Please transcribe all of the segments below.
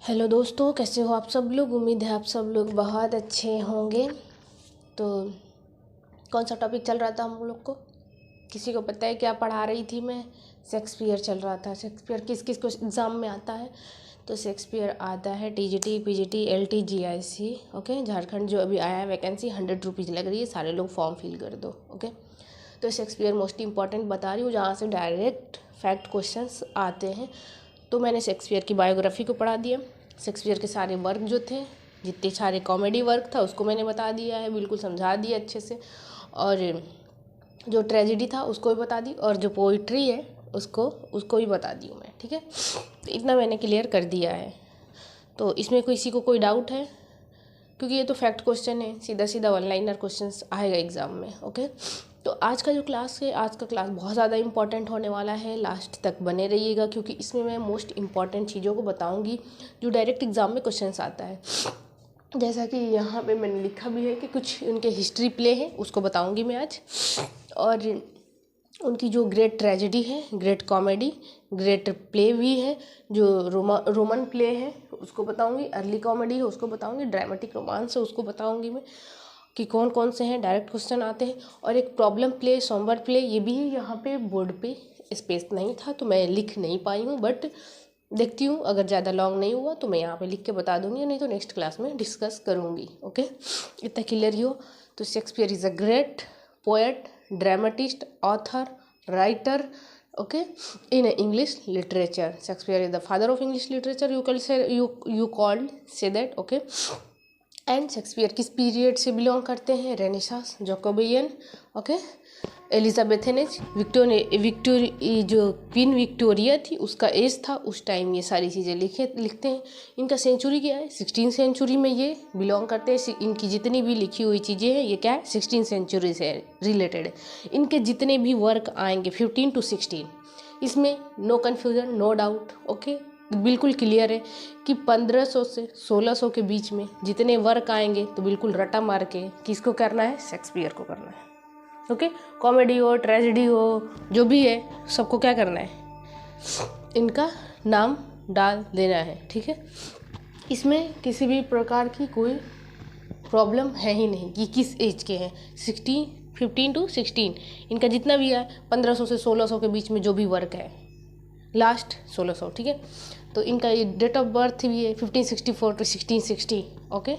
Hello दोस्तों, कैसे हो आप सब लोग। उम्मीद है आप सब लोग बहुत अच्छे होंगे। तो कौन सा टॉपिक चल रहा था हम लोग को, किसी को पता है क्या पढ़ा रही थी मैं? शेक्सपियर चल रहा था। शेक्सपियर किस किस को एग्ज़ाम में आता है? तो शेक्सपियर आता है TGT, PGT, LT, GIC. Okay, Jharkhand जो अभी आया है वैकेंसी 100 रुपीज़ लग रही है, सारे लोग फॉर्म फिल कर दो। ओके, तो शेक्सपियर मोस्ट इंपॉर्टेंट बता रही हूँ, जहाँ से डायरेक्ट फैक्ट क्वेश्चंस आते हैं। तो मैंने शेक्सपियर की बायोग्राफी को पढ़ा दिया। शेक्सपियर के सारे वर्क जो थे, जितने सारे कॉमेडी वर्क था उसको मैंने बता दिया है, बिल्कुल समझा दिया अच्छे से। और जो ट्रेजेडी था उसको भी बता दी, और जो पोइट्री है उसको भी बता दी हूँ मैं। ठीक है, तो इतना मैंने क्लियर कर दिया है। तो इसमें किसी को कोई डाउट है? क्योंकि ये तो फैक्ट क्वेश्चन है, सीधा सीधा वन लाइनर क्वेश्चंस आएगा एग्ज़ाम में। ओके, तो आज का जो क्लास है, आज का क्लास बहुत ज़्यादा इंपॉर्टेंट होने वाला है। लास्ट तक बने रहिएगा, क्योंकि इसमें मैं मोस्ट इंपॉर्टेंट चीज़ों को बताऊंगी जो डायरेक्ट एग्ज़ाम में क्वेश्चंस आता है। जैसा कि यहाँ पे मैंने लिखा भी है कि कुछ उनके हिस्ट्री प्ले है, उसको बताऊंगी मैं आज। और उनकी जो ग्रेट ट्रेजेडी है, ग्रेट कॉमेडी, ग्रेट प्ले भी है, जो रोमन प्ले है उसको बताऊंगी, अर्ली कॉमेडी है उसको बताऊंगी, ड्रामेटिक रोमांस है उसको बताऊंगी मैं कि कौन कौन से हैं, डायरेक्ट क्वेश्चन आते हैं। और एक प्रॉब्लम प्ले, सोमबर प्ले, ये भी यहाँ पे बोर्ड पे स्पेस नहीं था तो मैं लिख नहीं पाई हूँ, बट देखती हूँ अगर ज़्यादा लॉन्ग नहीं हुआ तो मैं यहाँ पे लिख के बता दूँगी, नहीं तो नेक्स्ट क्लास में डिस्कस करूँगी। ओके, इतना क्लियर ही हो। तो Shakespeare is a great poet, dramatist, author, writer, okay, in English literature. Shakespeare is the father of English literature, you can say, you called say that. okay, and Shakespeare किस period से belong करते हैं? Renaissance, Jacobian, okay, एलिजाबेथनेज, victory जो queen Victoria थी उसका as था उस time, ये सारी चीज़ें लिखते हैं। इनका सेंचुरी क्या है? 16 सेंचुरी में ये बिलोंग करते हैं। इनकी जितनी भी लिखी हुई चीज़ें हैं ये क्या है? 16 सेंचुरी से रिलेटेड है। इनके जितने भी वर्क आएंगे 15 to 16, इसमें no confusion, no doubt. Okay, बिल्कुल क्लियर है कि 1500 से 1600 के बीच में जितने वर्क आएंगे तो बिल्कुल रटा मार के किसको करना है? शेक्सपियर को करना है। ओके, कॉमेडी हो, ट्रेजेडी हो, जो भी है सबको क्या करना है? इनका नाम डाल देना है। ठीक है, इसमें किसी भी प्रकार की कोई प्रॉब्लम है ही नहीं कि किस एज के हैं। 15 to 16 इनका जितना भी है, 1500 से 1600 के बीच में जो भी वर्क है, लास्ट 1600। ठीक है, तो इनका ये डेट ऑफ बर्थ भी है 1564 to 1660। ओके,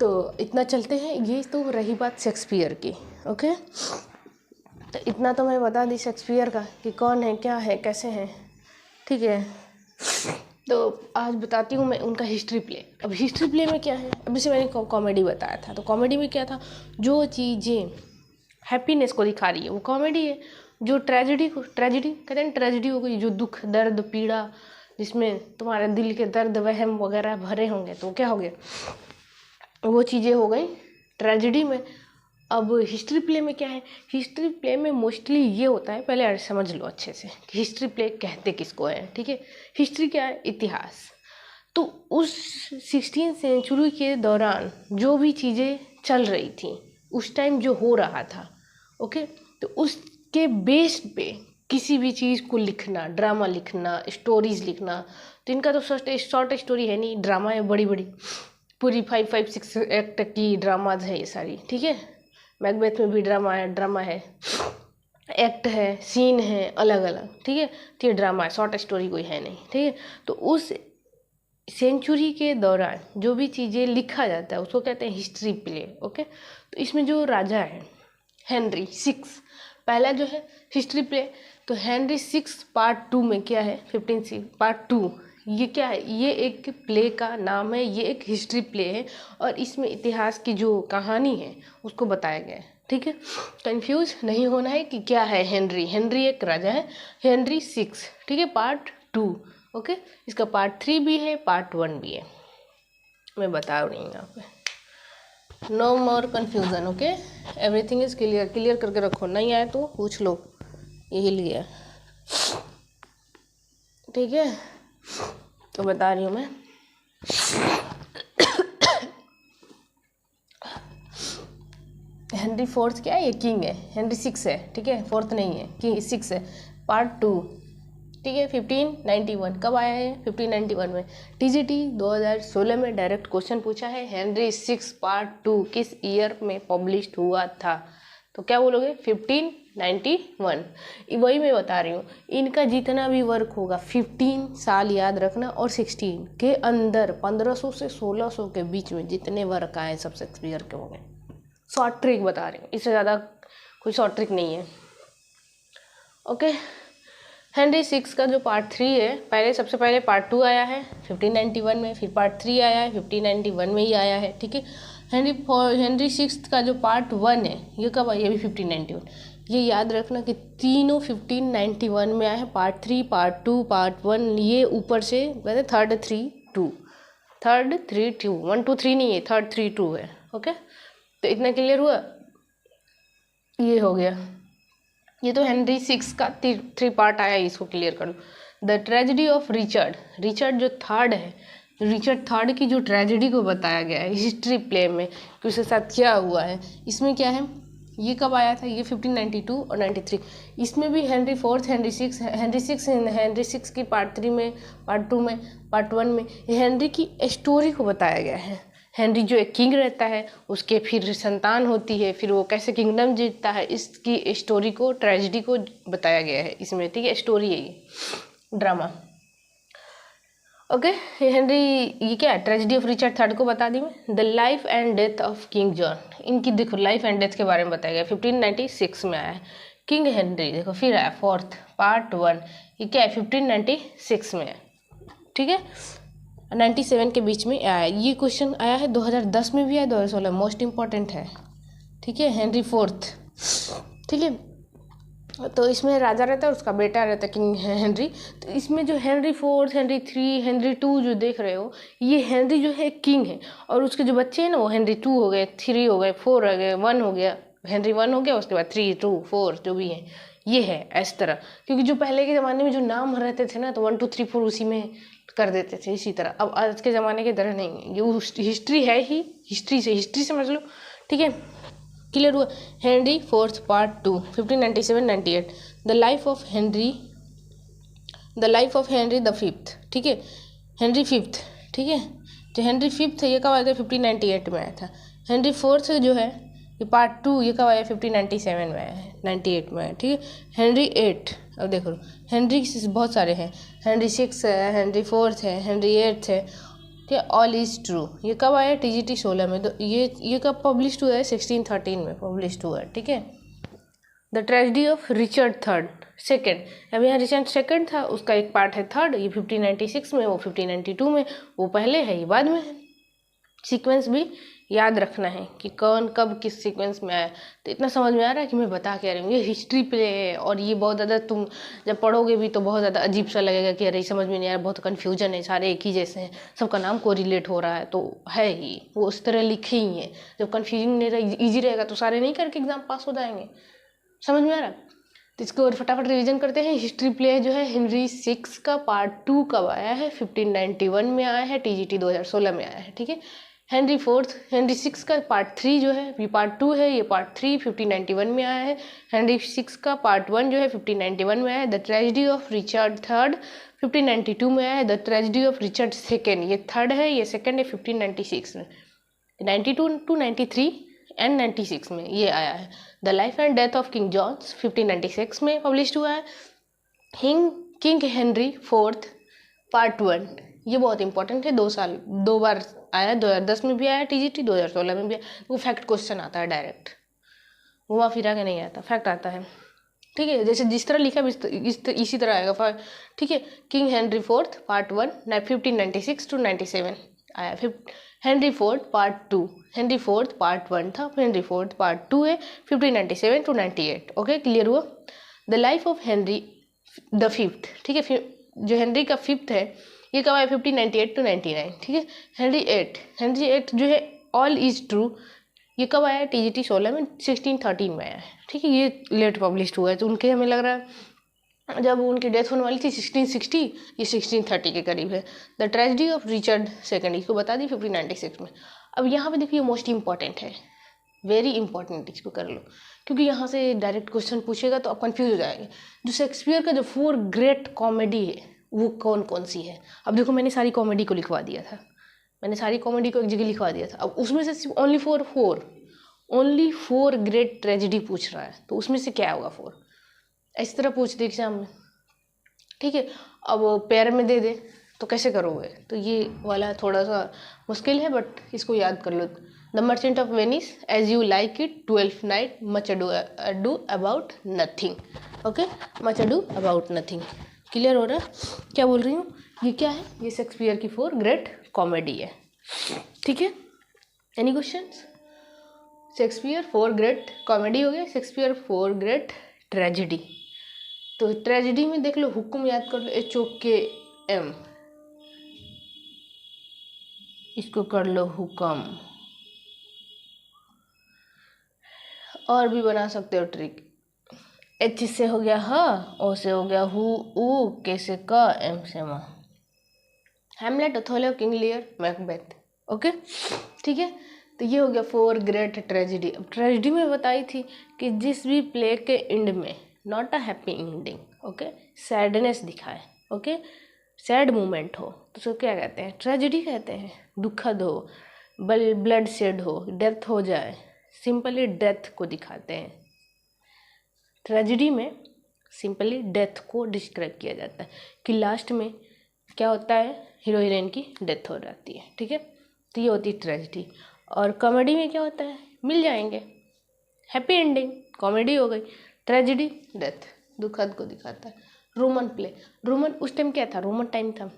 तो इतना चलते हैं। ये तो रही बात शेक्सपियर की। ओके, तो इतना तो मैं बता दी शेक्सपियर का कि कौन है, क्या है, कैसे हैं। ठीक है, तो आज बताती हूँ मैं उनका हिस्ट्री प्ले। अब हिस्ट्री प्ले में क्या है? अभी से मैंने कॉमेडी बताया था, तो कॉमेडी में क्या था? जो चीज़ें हैप्पीनेस को दिखा रही है वो कॉमेडी है। जो ट्रेजेडी कहते हैं, ट्रेजेडी हो गई जो दुख, दर्द, पीड़ा, जिसमें तुम्हारे दिल के दर्द, वहम वगैरह भरे होंगे, तो क्या हो गया? वो चीज़ें हो गई ट्रेजेडी में। अब हिस्ट्री प्ले में क्या है? हिस्ट्री प्ले में मोस्टली ये होता है, पहले समझ लो अच्छे से कि हिस्ट्री प्ले कहते किसको है। ठीक है, हिस्ट्री क्या है? इतिहास। तो उस 16 सेंचुरी के दौरान जो भी चीज़ें चल रही थी उस टाइम जो हो रहा था, ओके, तो उसके बेस पे किसी भी चीज़ को लिखना, ड्रामा लिखना, स्टोरीज लिखना। तो इनका तो शॉर्ट स्टोरी है नहीं, ड्रामा है बड़ी बड़ी, पूरी 5-6 एक्ट की ड्रामाज है ये सारी। ठीक है, मैकबेथ में भी ड्रामा है, एक्ट है, सीन है अलग अलग। ठीक है, तो ये ड्रामा है, शॉर्ट स्टोरी कोई है नहीं। ठीक है, तो उस सेंचुरी के दौरान जो भी चीज़ें लिखा जाता है उसको कहते हैं हिस्ट्री प्ले। ओके, तो इसमें जो राजा है हेनरी 6 पहला जो है हिस्ट्री प्ले, तो हेनरी 6 पार्ट 2 में क्या है? 15 पार्ट 2, ये क्या है? ये एक प्ले का नाम है, ये एक हिस्ट्री प्ले है, और इसमें इतिहास की जो कहानी है उसको बताया गया है। ठीक है, कंफ्यूज नहीं होना है कि क्या है हेनरी एक राजा है, हेनरी 6। ठीक है, पार्ट 2। ओके, इसका पार्ट 3 भी है, पार्ट 1 भी है, मैं बता रही हूँ यहाँ पे। No more confusion. Okay, everything is clear करके रखो, नहीं आए तो पूछ लो, यही लिए। ठीक है, तो बता रही हूँ मैं। हेनरी 4 क्या है? ये किंग है। हेनरी 6 है। ठीक है, 4 नहीं है, किंग 6 है, पार्ट 2। ठीक ठीक है। 1591 कब आया है? 1591 में। टीजीटी 2016 में डायरेक्ट क्वेश्चन पूछा है, हेनरी 6 पार्ट 2 किस ईयर में पब्लिश हुआ था? तो क्या बोलोगे? 1591। वही मैं बता रही हूँ, इनका जितना भी वर्क होगा 15 साल याद रखना, और 16 के अंदर 1500 से 1600 के बीच में जितने वर्क आए सब शेक्सपियर के होंगे। शॉर्ट ट्रिक बता रही हूँ, इससे ज़्यादा कोई शॉर्ट ट्रिक नहीं है। ओके, हेनरी 6 का जो पार्ट 3 है, सबसे पहले पार्ट 2 आया है 1591 में, फिर पार्ट 3 आया है 1591 में ही आया है, ठीक है। हेनरी 6 का जो पार्ट 1 है ये कब आया? ये भी 1591। ये याद रखना कि तीनों 1591 में आए हैं। पार्ट 3, पार्ट 2, पार्ट 1, ये ऊपर से कहते थर्ड 3 2 1 2 3 नहीं है, थर्ड 3 2 है। ओके, तो इतना क्लियर हुआ? ये हो गया। ये तो हेनरी 6 का 3 पार्ट आया, इसको क्लियर कर लो। द ट्रेजेडी ऑफ रिचर्ड जो थर्ड है, रिचर्ड थर्ड की जो ट्रेजेडी को बताया गया है हिस्ट्री प्ले में कि उसके साथ क्या हुआ है, इसमें क्या है? ये कब आया था? ये 1592 और 93। इसमें भी हेनरी 4, हेनरी 6 की पार्ट 3 में, पार्ट 2 में, पार्ट 1 में हेनरी की स्टोरी को बताया गया है। हेनरी जो एक किंग रहता है, उसके फिर संतान होती है, फिर वो कैसे किंगडम जीतता है, इसकी स्टोरी को, ट्रेजेडी को बताया गया है इसमें, ठीक है। स्टोरी है ये, ड्रामा। ओके, हेनरी, ये क्या है? ट्रेजेडी ऑफ रिचर्ड थर्ड को बता दी मैं। The life and death of king John, इनकी देखो लाइफ एंड डेथ के बारे में बताया गया, 1596 में आया है। किंग हेनरी देखो फिर आया फोर्थ पार्ट 1, ये क्या है? 1596 में है, ठीक है। 97 के बीच में आया। ये क्वेश्चन आया है 2010 में भी आया, 2016 मोस्ट इम्पॉर्टेंट है, ठीक है। हेनरी 4, ठीक है। तो इसमें राजा रहता है, उसका बेटा रहता है किंग हेनरी। तो इसमें जो हेनरी 4, हेनरी 3, हेनरी 2 जो देख रहे हो, ये हेनरी जो है किंग है, और उसके जो बच्चे हैं ना वो हेनरी 2 हो गए, 3 हो गए, 4 हो गए, 1 हो गया, हेनरी 1 हो गया, उसके बाद 3, 2, 4 जो भी है, ये है इस तरह। क्योंकि जो पहले के ज़माने में जो नाम रहते थे ना, तो 1 2 3 4 उसी में कर देते थे इसी तरह। अब आज के ज़माने की तरह नहीं है, ये हिस्ट्री है ही, हिस्ट्री समझ लो, ठीक है। क्लियर हुआ? Henry 4 part 2 1597-98। The life of Henry the 5th, ठीक है। हेनरी 5th, ठीक है। जो हेनरी 5th है ये कब आया था? 1598 में आया था। हेनरी 4 जो है ये पार्ट 2, ये कब आया? 1597 में आया है, 98 में आया, ठीक है। हेनरी 8, अब देखो हेनरी बहुत सारे हैं, हेनरी 6 है, हेनरी 4 है, हेनरी 8 है, ठीक है। ऑल इज़ ट्रू, ये कब आया? टीजीटी 16 में। तो ये कब पब्लिश हुआ है? 1613 में पब्लिश हुआ है, ठीक है। The tragedy of Richard third second, अब यहाँ रिचर्ड सेकेंड था, उसका एक पार्ट है थर्ड, ये 1596 में, वो 1592 में, वो पहले है, ये बाद में है। सीक्वेंस भी याद रखना है कि कौन कब किस सीक्वेंस में आया। तो इतना समझ में आ रहा है कि मैं बता क्या रही हूँ, ये हिस्ट्री प्ले है, और ये बहुत ज़्यादा तुम जब पढ़ोगे भी तो बहुत ज़्यादा अजीब सा लगेगा कि अरे समझ में नहीं आ रहा, बहुत कन्फ्यूजन है, सारे एक ही जैसे हैं, सबका नाम को रिलेट हो रहा है, तो है ही वो उस तरह लिखे ही हैं। जब कन्फ्यूजिंग नहीं रहा, ईजी रहेगा तो सारे नहीं करके एग्जाम पास हो जाएंगे। समझ में आ रहा? तो इसको और फटाफट रिवीजन करते हैं। हिस्ट्री प्ले जो है हेनरी 6 का पार्ट 2 कब आया है? 1591 में आया है, टीजीटी 2016 में आया है, ठीक है। हेनरी 6 का पार्ट 3 जो है, ये पार्ट 2 है, ये पार्ट 3 1591 में आया है। हेनरी 6 का पार्ट 1 जो है 1591 में आया है। The tragedy of Richard third 1592 में आया है। The tragedy of Richard second, ये थर्ड है, ये सेकेंड है 1596 में। 92 to 93 एंड 96 में ये आया है। The life and death of King John's 1596 में पब्लिश हुआ है। किंग हेनरी 4 पार्ट 1, ये बहुत इंपॉर्टेंट है, 2 बार आया, 2010 में भी आया टीजीटी, 2016 में भी आया। वो फैक्ट क्वेश्चन आता है, डायरेक्ट घुमा फिरा के नहीं आता, फैक्ट आता है, ठीक है। जैसे जिस तरह लिखा इसी तरह आएगा, ठीक है। किंग हेनरी 4 पार्ट 1 1596 to 97 आया। फिर हेनरी 4 पार्ट 2, हेनरी 4 पार्ट 1 था, हेनरी 4 पार्ट 2 है 1597 to 98। ओके, क्लियर हुआ? The life of Henry the 5th, ठीक है। फिर जो हेनरी का 5th है ये कब आया? 1598 to 99, ठीक है। हेनरी 8 जो है ऑल इज ट्रू, ये कब आया? टीजीटी 16 में, 1613 में आया है, ठीक है। ये लेट पब्लिश हुआ है, तो उनके हमें लग रहा है जब उनकी डेथ होने वाली थी 1660, ये 1630 के करीब है। The tragedy of Richard second, इसको बता दी 1596 में। अब यहाँ पे देखिए मोस्ट इंपॉर्टेंट है, वेरी इंपॉर्टेंट, इसको कर लो क्योंकि यहाँ से डायरेक्ट क्वेश्चन पूछेगा तो आप कंफ्यूज हो जाएंगे। जो शेक्सपियर का जो 4 ग्रेट कॉमेडी है वो कौन कौन सी है। अब देखो मैंने सारी कॉमेडी को लिखवा दिया था, मैंने सारी कॉमेडी को एक जगह लिखवा दिया था। अब उसमें से ओनली फोर ग्रेट ट्रेजेडी पूछ रहा है, तो उसमें से क्या होगा 4, इस तरह पूछ दे एग्जाम में, ठीक है। अब पेयर में दे दे तो कैसे करोगे, तो ये वाला थोड़ा सा मुश्किल है, बट इसको याद कर लो। The merchant of Venice, as you like it, 12th night, much ado about nothing. Okay, much ado about nothing. Clear हो रहा है क्या बोल रही हूँ। ये क्या है, ये शेक्सपियर की 4 ग्रेट कॉमेडी है, ठीक है। Any questions. Shakespeare 4 great comedy हो गया, शेक्सपियर 4 ग्रेट ट्रेजेडी। तो ट्रेजेडी में देख लो, हुक्म याद कर लो, HOKM, इसको कर लो हुक्म। और भी बना सकते हो ट्रिक। H से हो गया ह, O से हो गया हु उ, K से क, M से म। Hamlet, Othello, King Lear, Macbeth. Okay, ठीक है। तो ये हो गया 4 ग्रेट ट्रेजेडी। अब ट्रेजेडी में बताई थी कि जिस भी प्ले के एंड में not a happy ending, okay, sadness दिखाए, ओके, सैड मोमेंट हो, तो उसको क्या कहते हैं, ट्रेजेडी कहते हैं। दुखद हो, ब्लड शेड हो, डेथ हो जाए, सिंपली डेथ को दिखाते हैं। ट्रेजेडी में सिंपली डेथ को डिस्क्राइब किया जाता है कि लास्ट में क्या होता है, हीरो हीरोइन की डेथ हो जाती है, ठीक है। तो ये होती है ट्रेजेडी। और कॉमेडी में क्या होता है, मिल जाएंगे, हैप्पी एंडिंग, कॉमेडी हो गई। ट्रेजेडी डेथ, दुखद को दिखाता है। रोमन प्ले, रोमन उस टाइम क्या था, रोमन टाइम था,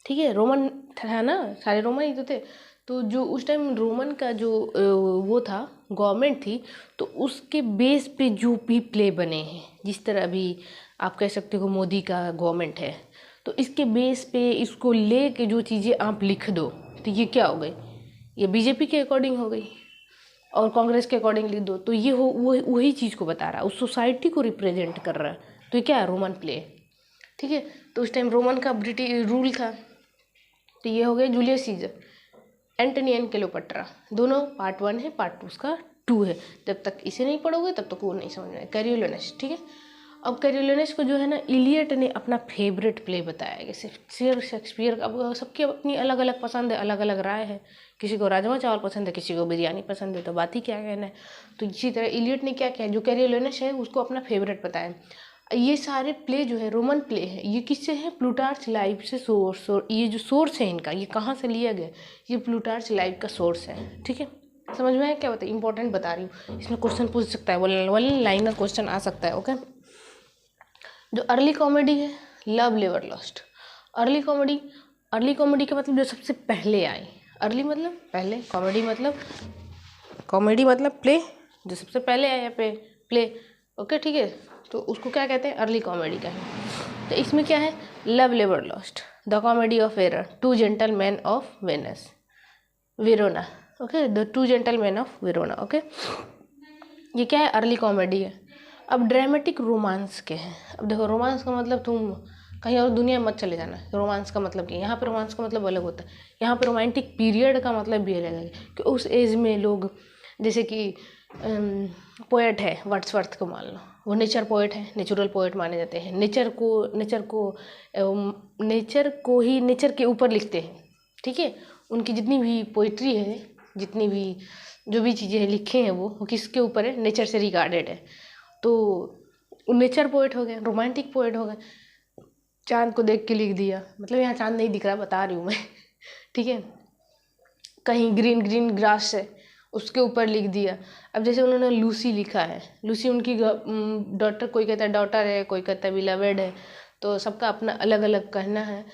ठीक है, रोमन था ना, सारे रोमन ही तो थे। तो जो उस टाइम रोमन का जो वो था, गवर्नमेंट थी, तो उसके बेस पे जो भी प्ले बने हैं, जिस तरह अभी आप कह सकते हो मोदी का गवर्नमेंट है, तो इसके बेस पे इसको ले के जो चीज़ें आप लिख दो, तो ये क्या हो गई, ये बीजेपी के अकॉर्डिंग हो गई, और कांग्रेस के अकॉर्डिंग लिख दो तो ये हो वही चीज़ को बता रहा है, उस सोसाइटी को रिप्रेजेंट कर रहा है। तो ये क्या है, रोमन प्ले, ठीक है। तो उस टाइम रोमन का ब्रिटिश रूल था। तो ये हो गया जूलियस सीजर, एंटोनियन क्लियोपेट्रा, दोनों पार्ट 1 है, पार्ट 2 उसका 2 है। जब तक इसे नहीं पढ़ोगे तब तक वो नहीं समझ में आएगा। कैरियोलेनस, ठीक है। अब कैरियोलेनस को जो है ना, इलियट ने अपना फेवरेट प्ले बताया है। शेक्सपियर अब सबकी अपनी अलग अलग पसंद है, अलग अलग राय है। किसी को राजमा चावल पसंद है, किसी को बिरयानी पसंद है, तो बात ही क्या कहना है। तो इसी तरह इलियट ने क्या किया, जो कैरियोलेनस है उसको अपना फेवरेट बताया। ये सारे प्ले जो है रोमन प्ले है, ये किससे है, प्लूटार्च लाइव से सोर्स। और ये जो सोर्स है इनका, ये कहाँ से लिया गया, ये प्लूटार्च लाइव का सोर्स है, ठीक है। समझ में आया क्या बताइए, इंपॉर्टेंट बता रही हूँ, इसमें क्वेश्चन पूछ सकता है, वन लाइनर क्वेश्चन आ सकता है, ओके। जो अर्ली कॉमेडी है, लव लेवर लॉस्ट। अर्ली कॉमेडी का मतलब जो सबसे पहले आई, अर्ली मतलब पहले, कॉमेडी मतलब प्ले, जो सबसे पहले आया प्ले, ओके, ठीक है। तो उसको क्या कहते हैं, अर्ली कॉमेडी का है। तो इसमें क्या है, लव लेवर lost, the comedy of error, 2 gentleman of Venice, Verona, okay, the 2 gentleman of Verona, okay. ये क्या है, अर्ली कॉमेडी है। अब ड्रामेटिक रोमांस के हैं। अब देखो, रोमांस का मतलब तुम कहीं और दुनिया में मत चले जाना, रोमांस का मतलब क्या, यहाँ पे रोमांस का मतलब अलग होता है। यहाँ पे रोमांटिक पीरियड का मतलब भी अलग है कि उस एज में लोग, जैसे कि पोएट है वर्ड्सवर्थ को मान लो, वो नेचर पोएट है, नेचुरल पोएट माने जाते हैं। नेचर को ही नेचर के ऊपर लिखते हैं, ठीक है। उनकी जितनी भी पोइट्री है, जितनी भी जो भी चीज़ें लिखे हैं वो किसके ऊपर है, नेचर से रिगार्डेड है। तो नेचर पोएट हो गए, रोमांटिक पोएट हो गए। चांद को देख के लिख दिया, मतलब यहाँ चांद नहीं दिख रहा, बता रही हूँ मैं, ठीक है। कहीं ग्रीन ग्रीन ग्रास है, उसके ऊपर लिख दिया। अब जैसे उन्होंने लूसी लिखा है, लूसी उनकी डॉटर, कोई कहता है डॉटर है, कोई कहता है बिलवेड है, तो सबका अपना अलग अलग कहना है।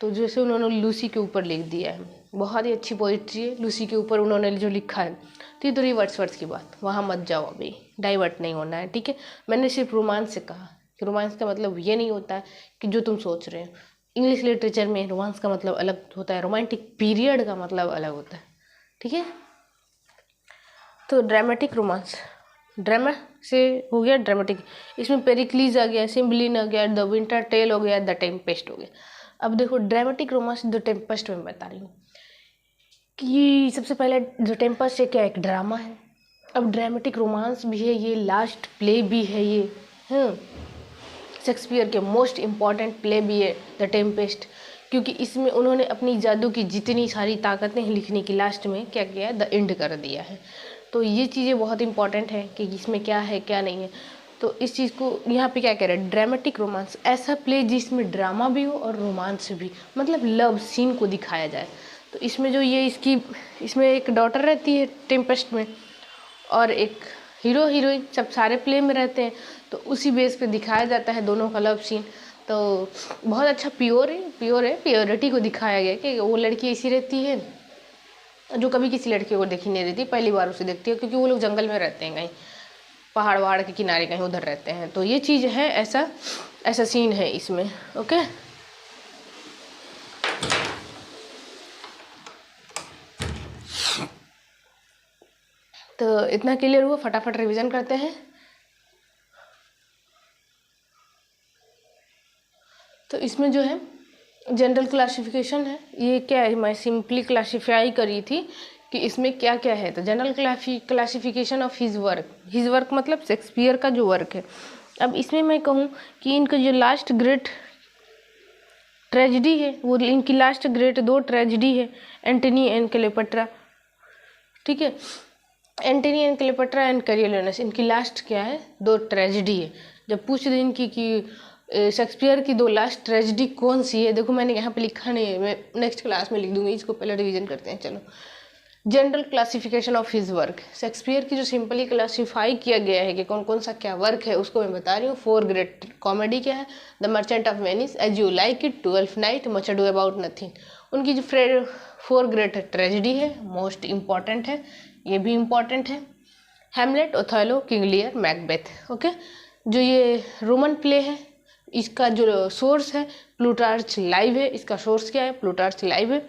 तो जैसे उन्होंने लूसी के ऊपर लिख दिया है, बहुत ही अच्छी पोइट्री है लूसी के ऊपर उन्होंने जो लिखा है। तो ये तो रही वर्ड्सवर्थ की बात, वहाँ मत जाओ, अभी डाइवर्ट नहीं होना है, ठीक है। मैंने सिर्फ रोमांस से कहा कि रोमांस का मतलब ये नहीं होता है कि जो तुम सोच रहे हो। इंग्लिश लिटरेचर में रोमांस का मतलब अलग होता है, रोमांटिक पीरियड का मतलब अलग होता है, ठीक है। तो ड्रामेटिक रोमांस, ड्रामा से हो गया ड्रामेटिक, इसमें पेरिक्लीज आ गया, सिम्बलिन आ गया, द विंटर टेल हो गया, द टेम्पेस्ट हो गया। अब देखो ड्रामेटिक रोमांस द टेम्पेस्ट में बता रही हूँ कि सबसे पहले द टेम्पेस्ट है क्या, एक ड्रामा है, अब ड्रामेटिक रोमांस भी है, ये लास्ट प्ले भी है ये। शेक्सपियर के मोस्ट इम्पॉर्टेंट प्ले भी है द टेम्पेस्ट, क्योंकि इसमें उन्होंने अपनी जादू की जितनी सारी ताकतें लिखने की लास्ट में क्या किया है, द एंड कर दिया है। तो ये चीज़ें बहुत इंपॉर्टेंट है कि इसमें क्या है क्या नहीं है। तो इस चीज़ को यहाँ पे क्या कह रहे हैं, ड्रामेटिक रोमांस, ऐसा प्ले जिसमें ड्रामा भी हो और रोमांस भी, मतलब लव सीन को दिखाया जाए। तो इसमें जो ये इसमें एक डॉटर रहती है टेम्पेस्ट में, और एक हीरो हीरोइन, सब सारे प्ले में रहते हैं। तो उसी बेस पे दिखाया जाता है दोनों का लव सीन। तो बहुत अच्छा प्योर है, प्योरिटी को दिखाया गया कि वो लड़की ऐसी रहती है जो कभी किसी लड़की को देखी नहीं रहती, पहली बार उसे देखती है, क्योंकि वो लोग जंगल में रहते हैं, कहीं पहाड़ वहाड़ के किनारे कहीं उधर रहते हैं। तो ये चीज़ है, ऐसा सीन है इसमें। ओके, तो इतना क्लियर हुआ, फटाफट रिवीजन करते हैं। तो इसमें जो है जनरल क्लासिफिकेशन है, ये क्या है, मैं सिंपली क्लासीफाई करी थी कि इसमें क्या क्या है। तो general classification of his work मतलब शेक्सपियर का जो वर्क है। अब इसमें मैं कहूँ कि इनका जो लास्ट ग्रेट ट्रेजेडी है, वो इनकी लास्ट ग्रेट 2 ट्रेजेडी है, एंटनी एंड क्लेयोपेट्रा। ठीक है, एंटनी एंड क्लेयोपेट्रा एंड करियोलिनस, इनकी लास्ट क्या है, 2 ट्रेजेडी है। जब पूछ रहे इनकी कि शेक्सपियर की 2 लास्ट ट्रेजेडी कौन सी है, देखो मैंने यहाँ पे लिखा नहीं है, मैं नेक्स्ट क्लास में लिख दूंगी, इसको पहले रिवीजन करते हैं। चलो, general classification of his work, Shakespeare की जो सिंपली क्लासीफाई किया गया है कि कौन कौन सा क्या वर्क है, उसको मैं बता रही हूँ। 4 ग्रेट कॉमेडी क्या है, the merchant of Venice, as you like it, 12th night, much ado about nothing. उनकी जो 4 ग्रेट ट्रेजेडी है, मोस्ट इम्पॉर्टेंट है, ये भी इम्पॉर्टेंट है, Hamlet, Othello, King Lear, Macbeth. Okay, जो ये रोमन प्ले है, इसका जो सोर्स है प्लूटार्च लाइव है। इसका सोर्स क्या है, प्लूटार्च लाइव है।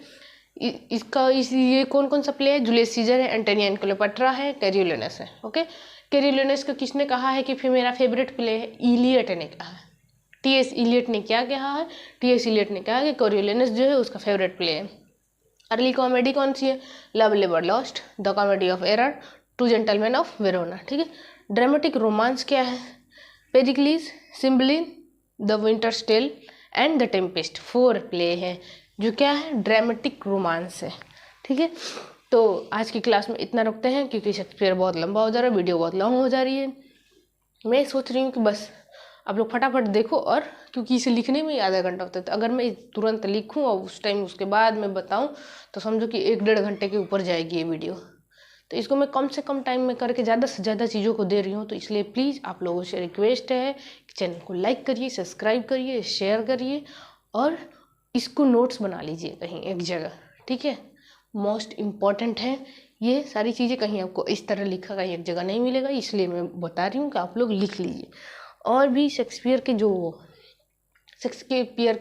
ये कौन कौन सा प्ले है, जूलियस सीजर है, एंटनी एंड क्लेयोपेट्रा है, कैरियोलिनस है। ओके, कैरियोलिनस को किसने कहा है कि फिर मेरा फेवरेट प्ले है, इलियट ने कहा है। टी.एस. इलियट ने क्या कहा है, टी.एस. इलियट ने कहा कि कैरियोलिनस जो है उसका फेवरेट प्ले है। अर्ली कॉमेडी कौन सी है, love labour lost, the comedy of error, 2 gentleman of Verona. ठीक है, ड्रामेटिक रोमांस क्या है, Pericles, Cymbeline, the winter's tale and the tempest. 4 play हैं जो क्या है, ड्रामेटिक रोमांस है। ठीक है, तो आज की क्लास में इतना रखते हैं, क्योंकि शेक्सपियर बहुत लंबा हो जा रहा है, वीडियो बहुत लॉन्ग हो जा रही है। मैं सोच रही हूँ कि बस आप लोग फटाफट देखो, और क्योंकि इसे लिखने में ही आधा घंटा होता है, तो अगर मैं तुरंत लिखूँ और उस टाइम उसके बाद मैं बताऊँ तो समझो कि 1-1.5 घंटे के ऊपर जाएगी ये वीडियो। तो इसको मैं कम से कम टाइम में करके ज़्यादा से ज़्यादा चीज़ों को दे रही हूँ। तो इसलिए प्लीज़ आप लोगों से रिक्वेस्ट है कि चैनल को लाइक करिए, सब्सक्राइब करिए, शेयर करिए, और इसको नोट्स बना लीजिए कहीं एक जगह। ठीक है, मोस्ट इम्पॉर्टेंट है ये सारी चीज़ें, कहीं आपको इस तरह लिखा कहीं एक जगह नहीं मिलेगा, इसलिए मैं बता रही हूँ कि आप लोग लिख लीजिए। और भी शेक्सपियर के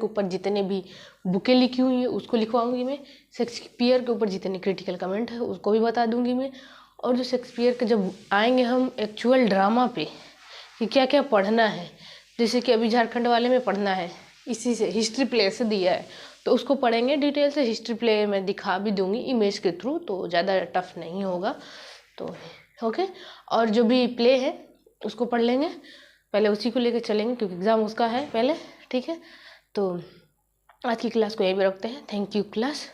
ऊपर जितने भी बुकें लिखी हुई हैं उसको लिखवाऊंगी मैं, शेक्सपियर के ऊपर जितने क्रिटिकल कमेंट है उसको भी बता दूंगी मैं। और जो शेक्सपियर के जब आएंगे हम एक्चुअल ड्रामा पे कि क्या क्या पढ़ना है, जैसे कि अभी झारखंड वाले में पढ़ना है, इसी से हिस्ट्री प्ले से दिया है, तो उसको पढ़ेंगे डिटेल से। हिस्ट्री प्ले में दिखा भी दूंगी इमेज के थ्रू, तो ज़्यादा टफ नहीं होगा। तो ओके, और जो भी प्ले है उसको पढ़ लेंगे, पहले उसी को लेकर चलेंगे क्योंकि एग्ज़ाम उसका है पहले। ठीक है, तो आज की क्लास को यहीं पे रखते हैं। Thank you class.